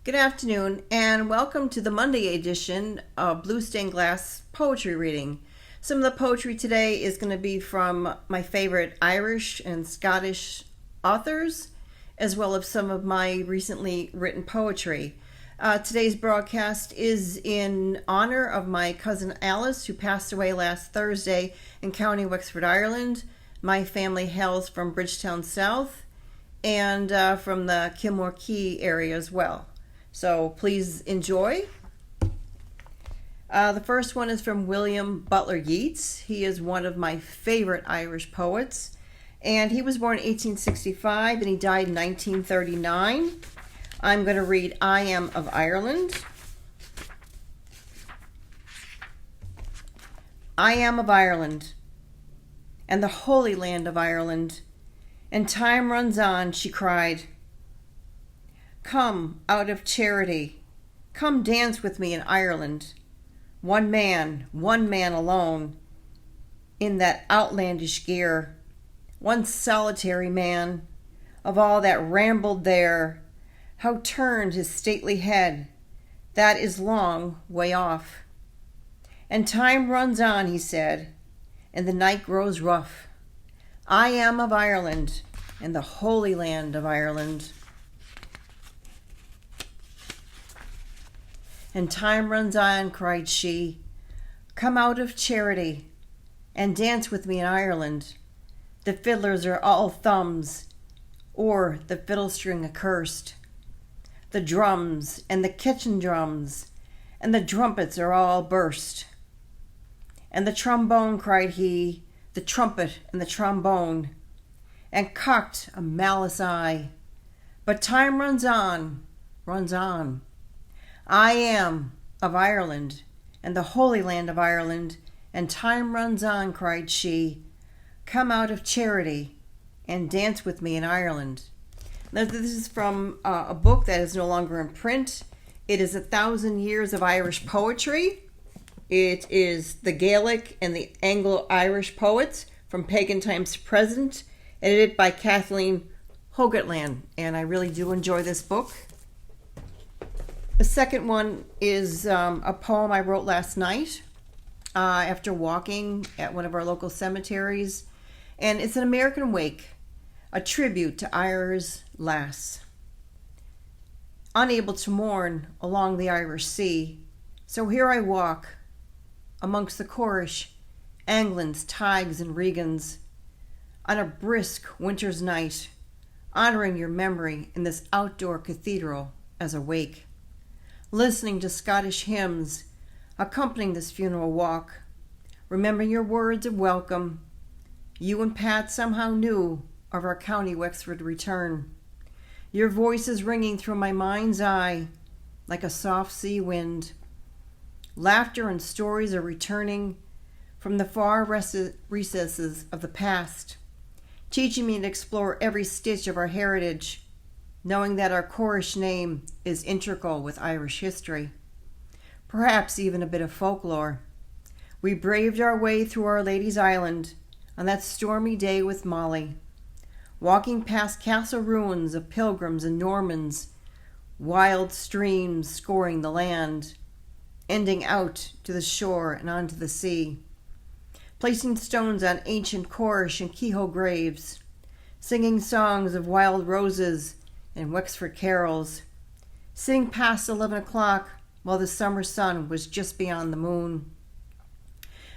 Good afternoon, and welcome to the Monday edition of Blue Stained Glass Poetry Reading. Some of the poetry today is going to be from my favorite Irish and Scottish authors, as well as some of my recently written poetry. Today's broadcast is in honor of my cousin Alice, who passed away last Thursday in County Wexford, Ireland. My family hails from Bridgetown South and from the Kilmore Key area as well. So please enjoy. The first one is from William Butler Yeats. He is one of my favorite Irish poets. And he was born in 1865 and he died in 1939. I'm going to read I Am of Ireland. I am of Ireland, and the holy land of Ireland. And time runs on, she cried. Come out of charity, come dance with me in Ireland. One man alone, in that outlandish gear. One solitary man, of all that rambled there. How turned his stately head, that is long way off. And time runs on, he said, and the night grows rough. I am of Ireland, and the holy land of Ireland. And time runs on, cried she. Come out of charity, and dance with me in Ireland. The fiddlers are all thumbs, or the fiddle string accursed. The drums and the kitchen drums, and the trumpets are all burst. And the trombone, cried he, the trumpet and the trombone, and cocked a malice eye. But time runs on, runs on. I am of Ireland, and the holy land of Ireland, and time runs on, cried she. Come out of charity, and dance with me in Ireland. Now, this is from a book that is no longer in print. It is 1,000 Years of Irish Poetry. It is the Gaelic and the Anglo-Irish Poets from Pagan Times to Present, edited by Kathleen Hoagland, and I really do enjoy this book. The second one is a poem I wrote last night after walking at one of our local cemeteries, and it's an American wake, a tribute to Eirnn's lass. Unable to mourn along the Irish Sea, so here I walk amongst the Cornish, Anglands, Tygs, and Regans on a brisk winter's night, honoring your memory in this outdoor cathedral as a wake. Listening to Scottish hymns, accompanying this funeral walk, remembering your words of welcome. You and Pat somehow knew of our County Wexford return. Your voices ringing through my mind's eye like a soft sea wind. Laughter and stories are returning from the far recesses of the past, teaching me to explore every stitch of our heritage, knowing that our Cornish name is integral with Irish history, perhaps even a bit of folklore. We braved our way through Our Lady's Island on that stormy day with Molly, walking past castle ruins of pilgrims and Normans, wild streams scoring the land, ending out to the shore and onto the sea, placing stones on ancient Cornish and Kehoe graves, singing songs of wild roses and Wexford carols, sitting past 11 o'clock while the summer sun was just beyond the moon.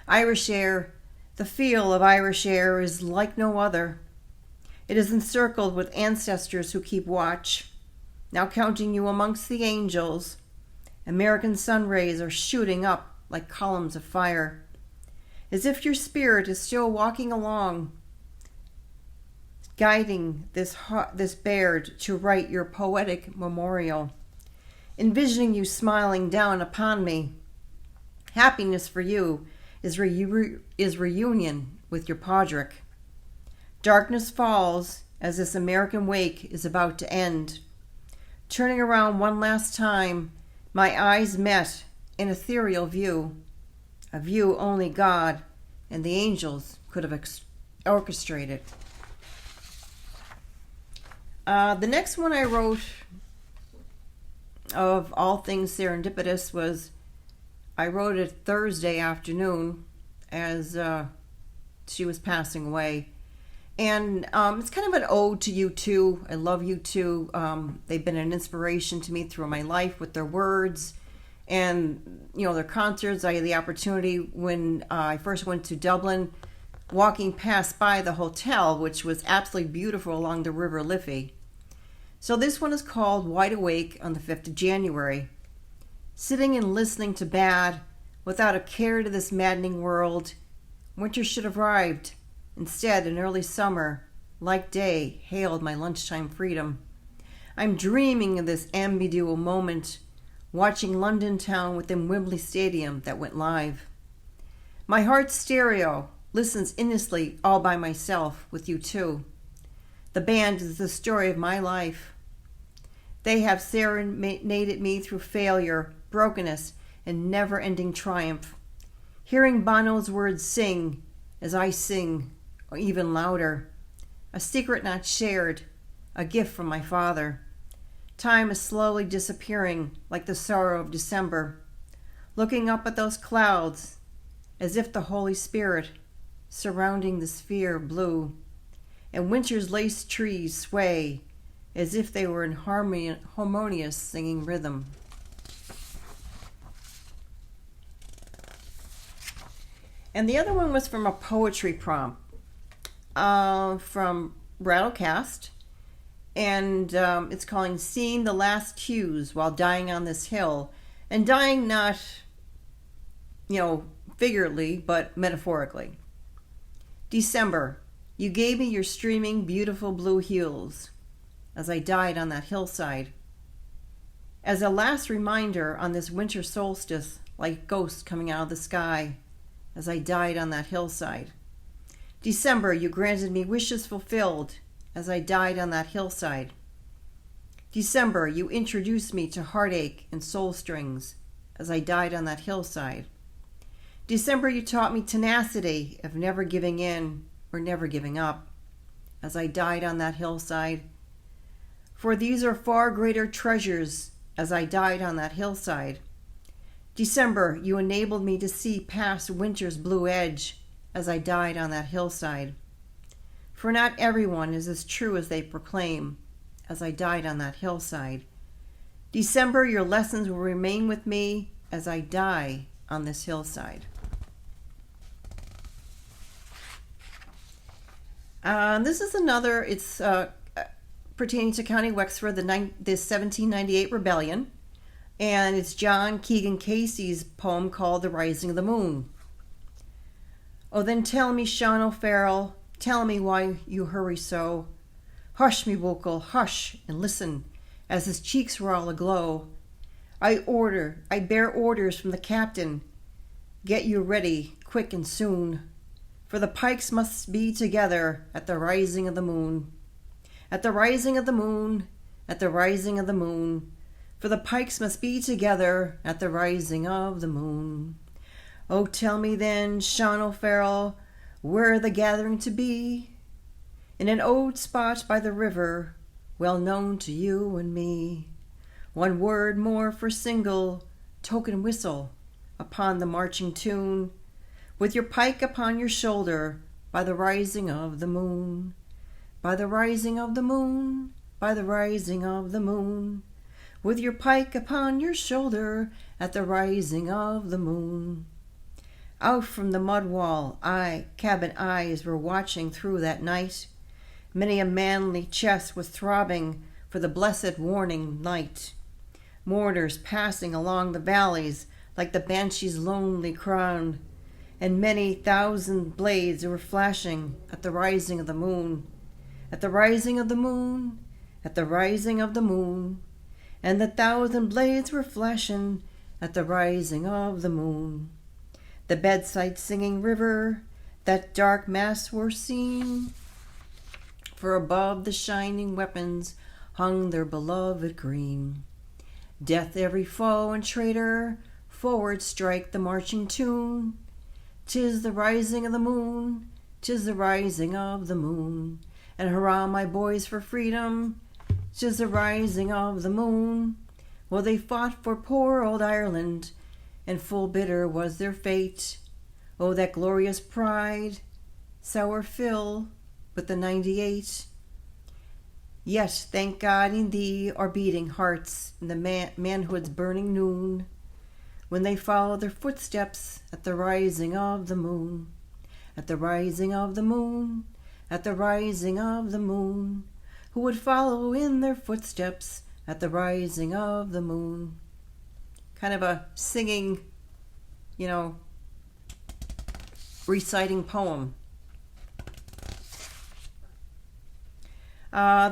Irish air, the feel of Irish air is like no other. It is encircled with ancestors who keep watch, now counting you amongst the angels. American sun rays are shooting up like columns of fire, as if your spirit is still walking along, guiding this baird to write your poetic memorial, envisioning you smiling down upon me. Happiness for you is reunion with your Podrick. Darkness falls as this American wake is about to end. Turning around one last time, my eyes met an ethereal view, a view only God and the angels could have orchestrated. The next one I wrote of all things serendipitous was I wrote it Thursday afternoon as she was passing away. And it's kind of an ode to U2. I love U2. They've been an inspiration to me through my life with their words and, their concerts. I had the opportunity when I first went to Dublin, walking past by the hotel, which was absolutely beautiful along the River Liffey. So this one is called Wide Awake on the 5th of January. Sitting and listening to bad, without a care to this maddening world, winter should have arrived. Instead, in early summer, like day, hailed my lunchtime freedom. I'm dreaming of this ambiguous moment, watching London town within Wembley Stadium that went live. My heart's stereo listens innocently all by myself with U2. The band is the story of my life. They have serenaded me through failure, brokenness, and never-ending triumph. Hearing Bono's words sing as I sing, or even louder. A secret not shared, a gift from my father. Time is slowly disappearing like the sorrow of December. Looking up at those clouds, as if the Holy Spirit surrounding the sphere of blue. And winter's lace trees sway as if they were in harmonious singing rhythm. And the other one was from a poetry prompt from Rattlecast, and it's called Seeing the Last Hues While Dying on This Hill. And dying not, figuratively, but metaphorically. December, you gave me your streaming, beautiful blue hues as I died on that hillside. As a last reminder on this winter solstice, like ghosts coming out of the sky, as I died on that hillside. December, you granted me wishes fulfilled as I died on that hillside. December, you introduced me to heartache and soul strings as I died on that hillside. December, you taught me tenacity of never giving in or never giving up as I died on that hillside. For these are far greater treasures as I died on that hillside. December, you enabled me to see past winter's blue edge as I died on that hillside. For not everyone is as true as they proclaim as I died on that hillside. December, your lessons will remain with me as I die on this hillside. This is another, it's pertaining to County Wexford, the 1798 rebellion. And it's John Keegan Casey's poem called The Rising of the Moon. Oh, then tell me, Sean O'Farrell, tell me why you hurry so. Hush me, Wokel, hush, and listen, as his cheeks were all aglow. I bear orders from the captain. Get you ready, quick and soon, for the pikes must be together at the rising of the moon. At the rising of the moon, at the rising of the moon, for the pikes must be together at the rising of the moon. Oh, tell me then, Sean O'Farrell, where the gathering to be? In an old spot by the river, well known to you and me. One word more for single token whistle upon the marching tune, with your pike upon your shoulder by the rising of the moon. By the rising of the moon, by the rising of the moon, with your pike upon your shoulder at the rising of the moon. Out from the mud wall, cabin eyes were watching through that night. Many a manly chest was throbbing for the blessed warning light. Mourners passing along the valleys like the banshee's lonely crown, and many thousand blades were flashing at the rising of the moon. At the rising of the moon, at the rising of the moon, and the thousand blades were flashing at the rising of the moon. The bedside singing river, that dark mass were seen, for above the shining weapons hung their beloved green. Death every foe and traitor, forward strike the marching tune. 'Tis the rising of the moon, 'tis the rising of the moon, and hurrah, my boys, for freedom. 'Tis the rising of the moon, Well, they fought for poor old Ireland, and full bitter was their fate. Oh, that glorious pride, sour fill with the 98. Yet, thank God in thee are beating hearts in the manhood's burning noon, when they follow their footsteps at the rising of the moon, at the rising of the moon, at the rising of the moon, who would follow in their footsteps at the rising of the moon. Kind of a singing, reciting poem.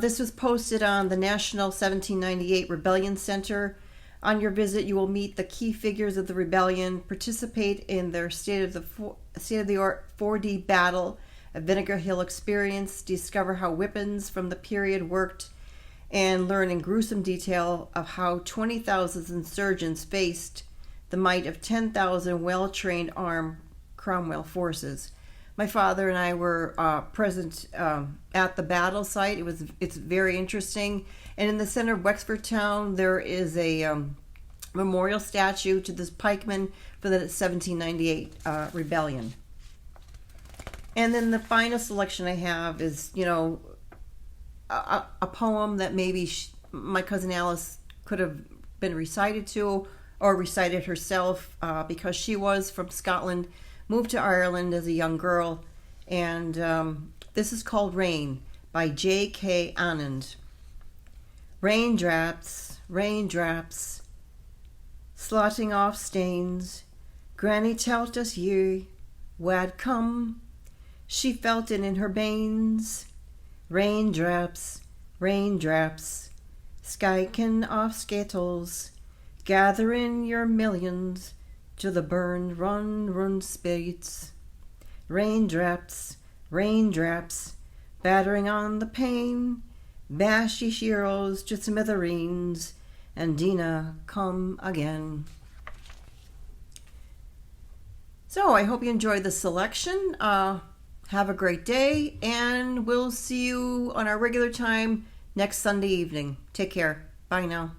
This was posted on the National 1798 Rebellion Center. On your visit, you will meet the key figures of the rebellion, participate in their state-of-the-art 4D battle, a Vinegar Hill experience, discover how weapons from the period worked, and learn in gruesome detail of how 20,000 insurgents faced the might of 10,000 well-trained armed Cromwell forces. My father and I were present at the battle site. It's very interesting. And in the center of Wexford town, there is a memorial statue to this pikeman for the 1798 rebellion. And then the final selection I have is, a poem that maybe my cousin Alice could have been recited to or recited herself because she was from Scotland, moved to Ireland as a young girl. And this is called Rain by J.K. Anand. Raindrops, raindrops, slotting off stains. Granny tell't us ye wad come. She felt it in her banes. Raindrops, raindrops, skykin off skettles, gather in your millions to the burned run spirits. Raindrops, raindrops, battering on the pane, bash ye heroes to smithereens, and Dina come again. So I hope you enjoyed the selection. Have a great day, and we'll see you on our regular time next Sunday evening. Take care. Bye now.